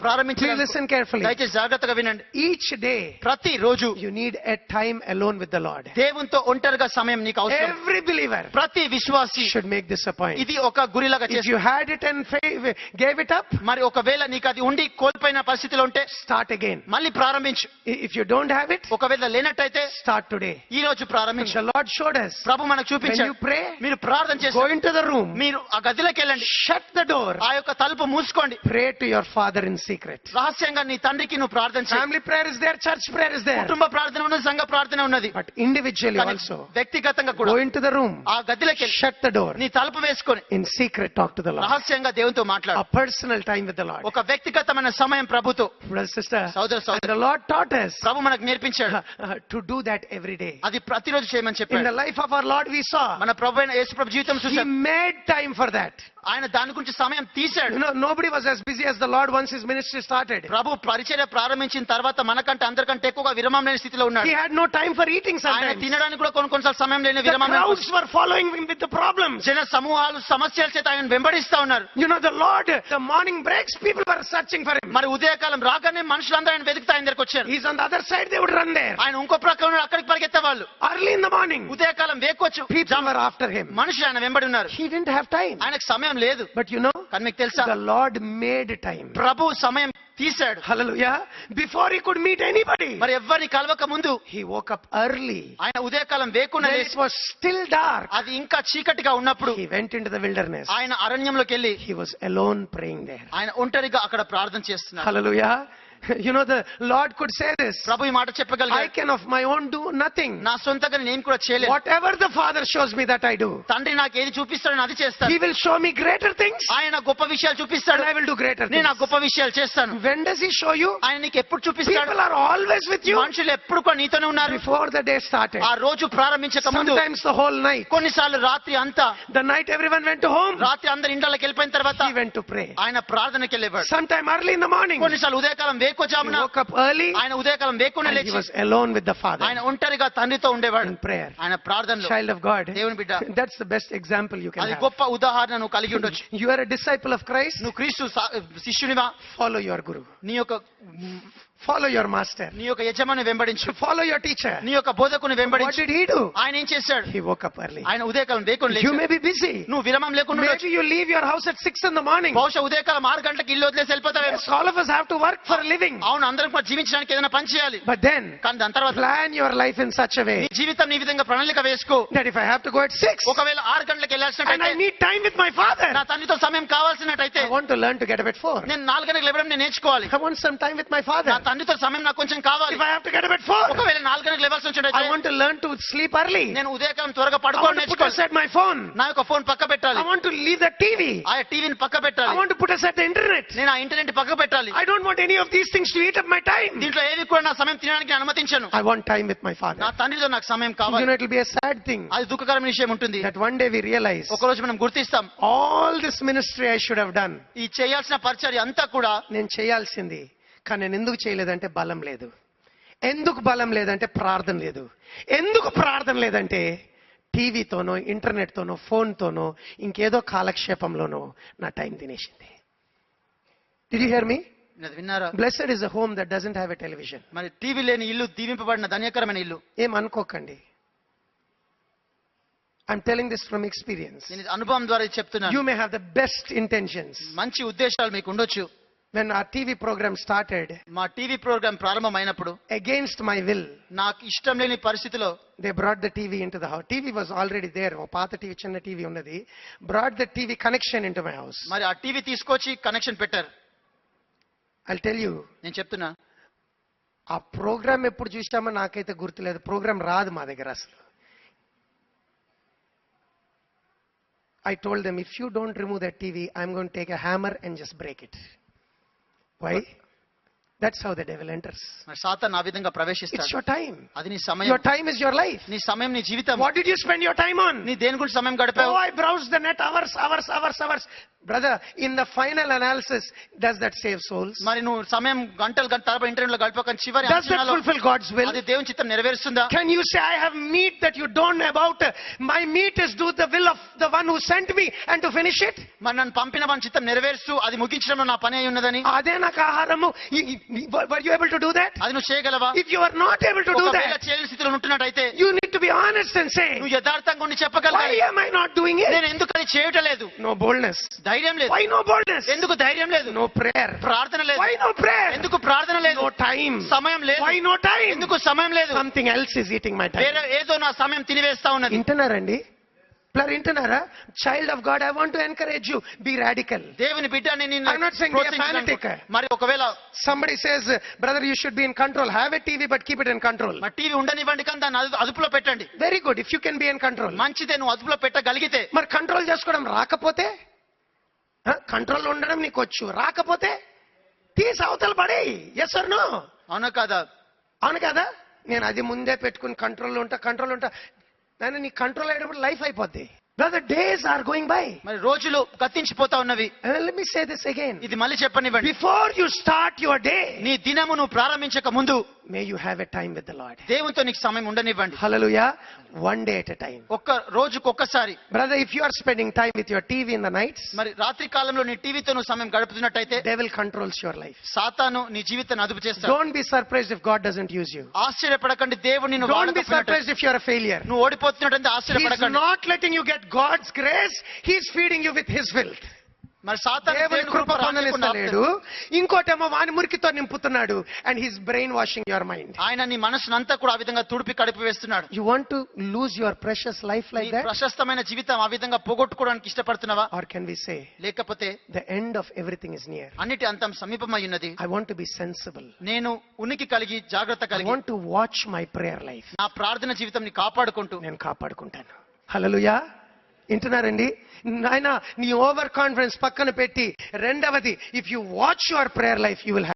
ప్రారంభించడానికి listen carefully. దయచేసి జాగ్రత్తగా వినండి. Each day ప్రతి రోజు you need a time alone with the Lord. దేవునితో ఒంటరిగా సమయం నీకు అవసరం. Every believer ప్రతి విశ్వాసి should make this a point. ఇది ఒక గురిలాగా If చేసి you had it and gave it up, మరి ఒకవేళ నీకు అది ఉండి కోల్పోయిన పరిస్థితిలో ఉంటే start again. మళ్ళీ ప్రారంభించు. If you don't have it, ఒకవేళ లేనట్టయితే start today. ఈ రోజు ప్రారంభించు. The Lord showed us. ప్రభు మనకు When చూపించాడు. you pray, మీరు ప్రార్థన చేసి go into the room, మీరు ఆ గదిలోకి వెళ్ళండి. shut the door, ఆ యొక్క తలుపు మూసుకోండి. pray to your Father in secret. రహస్యంగా నీ తండ్రికి నువ్వు ప్రార్థన చేయి. Family prayer is there, church prayer is there, కుటుంబ ప్రార్థన ఉన్నది, సంఘ ప్రార్థన ఉన్నది. but individually కానీ also. వ్యక్తిగతంగా కూడా Go into the room, ఆ గదిలోకి వెళ్ళి shut the door, నీ తలుపు వేసుకొని in secret talk to the Lord. రహస్యంగా దేవునితో మాట్లాడు. A personal time with the Lord. ఒక వ్యక్తిగతమైన సమయం ప్రభుతో. Brother, sister, సోదర and సోదరి, the Lord taught us ప్రభు మనకు నేర్పించాడు to do that every day. అది ప్రతిరోజు చేయమని In చెప్పాడు. the life of our Lord we saw, మన ప్రభు అయిన యేసు ప్రభు జీవితం He చూసాం. made time for that. ఆయన దాని గురించి సమయం తీశాడు. You know, nobody was as busy as the Lord once His ministry started. ప్రభు పరిచర్య ప్రారంభించిన తర్వాత మనకంటే అందరికంటే ఎక్కువగా విరామం లేని స్థితిలో ఉన్నాడు. He had no time for eating ఆయన sometimes. తినడానికి కూడా కొన్నిసార్లు సమయం లేని The విరామం. crowds were following Him with the problems. జన సమూహాలు సమస్యల చేత ఆయన వెంబడిస్తా ఉన్నారు. You know, the Lord, the morning breaks, people were searching for Him. మరి ఉదయకాలం రాగానే మనుషులందరూ ఆయన వెతుకుతా ఆయన దగ్గరకు వచ్చారు. He's on the other side, they would run there. ఆయన ఇంకో ప్రక్క ఉన్నాడు, అక్కడికి పరిగెత్తే వాళ్ళు. Early in the morning, ఉదయకాలం వేకొచ్చు people were after Him. మనుషులు ఆయన వెంబడి ఉన్నారు. He didn't have time. ఆయనకు సమయం లేదు. But you know, కానీ మీకు తెలుసా, the Lord made time. ప్రభు సమయం తీశాడు. Hallelujah. Before He could meet anybody, మరి ఎవరిని కలవక ముందు He woke up early. ఆయన ఉదయకాలం వేకున్న When it was still dark, అది ఇంకా చీకటిగా ఉన్నప్పుడు He went into the wilderness. ఆయన అరణ్యంలోకి వెళ్ళి He was alone praying there. ఆయన ఒంటరిగా అక్కడ ప్రార్థన చేస్తున్నారు. Hallelujah. You know, the Lord could say this. ప్రభు ఈ మాట I చెప్పగలిగాడు. can of my own do nothing. నా సొంతంగా నేను కూడా చేయలేను. Whatever the Father shows me, that I do. తండ్రి నాకు ఏది చూపిస్తాడో అది చేస్తాను. He will show me greater things, ఆయన గొప్ప విషయాలు చూపిస్తాడు, and I will do greater నేను ఆ things. గొప్ప విషయాలు చేస్తాను. When does He show you? ఆయన నీకు ఎప్పుడు చూపిస్తాడు? People are always with you మనుషులు ఎప్పుడు కూడా నీతోనే ఉన్నారు. before the day started. ఆ రోజు ప్రారంభించక ముందు Sometimes the whole night. కొన్నిసార్లు రాత్రి అంతా, The night everyone went to home, రాత్రి అందరి ఇంట్లోకి వెళ్ళిపోయిన తర్వాత He went to pray. ఆయన ప్రార్థనకి వెళ్ళేవాడు. Sometime early in the morning, కొన్నిసార్లు ఉదయకాలం He వేకోజామున woke up early, ఆయన ఉదయకాలం వేకునే and He లేచి was alone with the Father ఆయన ఒంటరిగా తండ్రితో ఉండేవాడు in prayer. ఆయన ప్రార్థనలో. Child of God, దేవుని బిడ్డ, that's the best example you can అది have. గొప్ప ఉదాహరణ నువ్వు కలిగి ఉండొచ్చు. You are a disciple of Christ, నువ్వు క్రీస్తు శిష్యునివా, follow your Guru. నీ యొక్క Follow your master. నీ యొక్క యజమాని వెంబడించు, Follow your teacher. నీ యొక్క బోధకుని What వెంబడించు. did He do? ఆయన ఏం చేశాడు? He woke up early. ఆయన ఉదయకాలం వేకుని You లేచాడు. may be busy. నువ్వు విరామం లేకుండా ఉండొచ్చు. Maybe you leave your house at 6 in the morning. బహుశా ఉదయకాలం 6 గంటలకు ఇల్లు వదిలేసి వెళ్ళిపోతావేమో. Yes, all of us have to work for a living. అవును, అందరం కూడా జీవించడానికి ఏదైనా పని చేయాలి. But then, కానీ దాని తర్వాత plan your life in such a నీ way జీవితం నీ విధంగా ప్రణాళిక వేసుకో. that if I have to go at 6 ఒకవేళ 6 గంటలకు and వెళ్ళాల్సినట్టయితే I need time with my Father, నా తండ్రితో సమయం కావాల్సినట్టయితే I want to learn to get up at 4. నేను 4 గంటలకు లేవడం నేను నేర్చుకోవాలి. I want some time with my నా Father. తండ్రితో సమయం నాకు కొంచెం కావాలి. If I have to get up at 4, ఒకవేళ 4 గంటలకు లేవాల్సి I వచ్చినట్టయితే want to learn to sleep early. నేను ఉదయకాలం త్వరగా I పడుకోవడం want to put నేర్చుకోవాలి. aside my phone. నా యొక్క ఫోన్ పక్క పెట్టాలి. I want to leave the TV. ఆ టీవీని పక్క I పెట్టాలి. want to put aside the internet. నేను ఆ ఇంటర్నెట్ పక్క పెట్టాలి. I don't want any of these things to eat up my time. దీంట్లో ఏవి కూడా నా సమయం తినడానికి నేను అనుమతించను. I want time with my నా Father. తండ్రితో నాకు సమయం You కావాలి. know, it will be a sad thing అది దుఃఖకరమైన విషయం ఉంటుంది. that one day we realize ఒక రోజు మనం గుర్తిస్తాం, all this ministry I should have done. ఈ చేయాల్సిన పరిచర్య అంతా కూడా నేను చేయాల్సింది, కానీ నేను ఎందుకు చేయలేదంటే బలం లేదు. ఎందుకు బలం లేదంటే ప్రార్థన లేదు. ఎందుకు ప్రార్థన లేదంటే టీవీతోనో ఇంటర్నెట్తోనో ఫోన్తోనో ఇంకేదో కాలక్షేపంలోనో నా టైం తినేసింది. Did you hear me? అది విన్నారా? Blessed is a home that doesn't have a television. మరి టీవీ లేని ఇల్లు దీవింపబడిన ధన్యకరమైన ఇల్లు. ఏం అనుకోకండి. I'm telling this from experience. నేను అనుభవం ద్వారా ఇది చెప్తున్నాను. You may have the best intentions. మంచి ఉద్దేశాలు మీకు ఉండొచ్చు. When our TV program started, మా టీవీ ప్రోగ్రామ్ ప్రారంభమైనప్పుడు against my will, నాకు ఇష్టం లేని పరిస్థితిలో they brought the TV into the house. TV was already there. ఓ పాత టీవీ, చిన్న టీవీ ఉన్నది. Brought the TV connection into my house. మరి ఆ టీవీ తీసుకొచ్చి కనెక్షన్ పెట్టారు. I'll tell you, నేను చెప్తున్నా, ఆ ప్రోగ్రామ్ ఎప్పుడు చూసామో నాకైతే గుర్తులేదు. ప్రోగ్రామ్ రాదు మా దగ్గర అసలు. I told them, if you don't remove that TV, I'm going to take a hammer and just break it. Why? That's how the devil enters. మరి సాతాను ఆ విధంగా It's ప్రవేశిస్తాడు. your time. అది నీ సమయం. Your time is your life. నీ సమయం నీ జీవితం. What did you spend your time on? నీ దేని గురించి సమయం Oh, గడిపావు? I browsed the net hours. Brother, in the final analysis, does that save souls? మరి నువ్వు సమయం గంటలు తరబడి ఇంటర్నెట్లో గడిపాక చివరి Does that fulfill God's will? అది దేవుని చిత్తం నెరవేరుస్తుందా? Can you say, I have meat that you don't know about? My meat is do the will of the one who sent me and to finish it? మరి నన్ను పంపిన వాని చిత్తం నెరవేరుస్తూ అది ముగించడంలో నా పని అయి ఉన్నదని. అదే నాకు ఆహారము. Were you able to do that? అది నువ్వు చేయగలవా? If you are not able to do ఒకవేళ దట్, చేయని స్థితిలో ఉంటున్నట్టయితే you need to be honest and say, నువ్వు యథార్థంగా ఉండి వై చెప్పగలగాలి, am I not doing it? నేను ఎందుకు అది చేయటం లేదు. No boldness. ధైర్యం లేదు. Why no boldness? ఎందుకు ధైర్యం లేదు. No prayer. ప్రార్థన లేదు. Why no prayer? ఎందుకు ప్రార్థన లేదు. No time. సమయం లేదు. Why no time? ఎందుకు సమయం లేదు. Something else is eating my time. వేరే ఏదో నా సమయం తినివేస్తా ఉన్నది. వింటున్నారండి? ప్లర్ వింటున్నారా? Child of God, I want to encourage you, be radical. దేవుని బిడ్డని నిన్ను I'm not saying be a fanatic. మరి ఒకవేళ Somebody says, brother, you should be in control. Have a TV, but keep it in control. మరి TV ఉండనివ్వండి కానీ దాన్ని అదుపులో పెట్టండి. Very good. If you can be in control. మంచిదే, నువ్వు అదుపులో పెట్టగలిగితే. మరి కంట్రోల్ చేసుకోవడం రాకపోతే, కంట్రోల్ ఉండడం నీకు వచ్చు, రాకపోతే తీసి అవతల పడే. Yes or no? అవునా కాదా? అవును కదా. నేను అది ముందే పెట్టుకుని కంట్రోల్ ఉంటా. నేను నీ కంట్రోల్ అయ్యేటప్పుడు లైఫ్ అయిపోద్ది. Brother, days are going by. మరి రోజులు గతించిపోతా ఉన్నవి. Let me say this again. ఇది మళ్ళీ చెప్పనివ్వండి. Before you start your day, నీ దినము నువ్వు ప్రారంభించక ముందు may you have a time with the Lord. దేవునితో నీకు సమయం ఉండనివ్వండి. Hallelujah. One day at a time. ఒక్క రోజుకు ఒక్కసారి. Brother, if you are spending time with your TV in the nights, మరి రాత్రి కాలంలో నీ టీవీతో నువ్వు సమయం గడుపుతున్నట్టయితే devil controls your life. సాతాను నీ జీవితాన్ని అదుపు చేస్తాడు. Don't be surprised if God doesn't use you. ఆశ్చర్యపడకండి దేవుడు నిన్ను Don't be వాడకపోయినట్టు. surprised if you are a failure. నువ్వు ఓడిపోతున్నట్టయితే He's ఆశ్చర్యపడకండి. not letting you get God's grace. He's feeding you with his filth. మరి సాతాను దేవుని దేవుని కృప కృప పొందనిస్తలేడు, ఇంకోటేమో వాని మురికితో నింపుతున్నాడు. And his brain washing your mind. ఆయన నీ మనసునంతా కూడా ఆ విధంగా తుడిపి కడిపి వేస్తున్నాడు. You want to lose your precious life like నీ దట్? ప్రశస్తమైన జీవితం ఆ విధంగా పోగొట్టుకోవడానికి ఇష్టపడుతున్నావా? ఆర్ కెన్ వి సే, లేకపోతే the end of everything is near. అన్నిటి అంతం సమీపమై ఉన్నది. I want to be sensible. నేను ఉనికి కలిగి జాగ్రత్త ఐ కలిగి want to watch my prayer life. నా ప్రార్థన జీవితం ని కాపాడుకుంటూ నేను కాపాడుకుంటాను. హల్లెలూయా. వింటున్నారండి? నాయన, నీ ఓవర్ కాన్ఫిడెన్స్ పక్కన పెట్టి, రెండవది, if you watch your prayer life, you will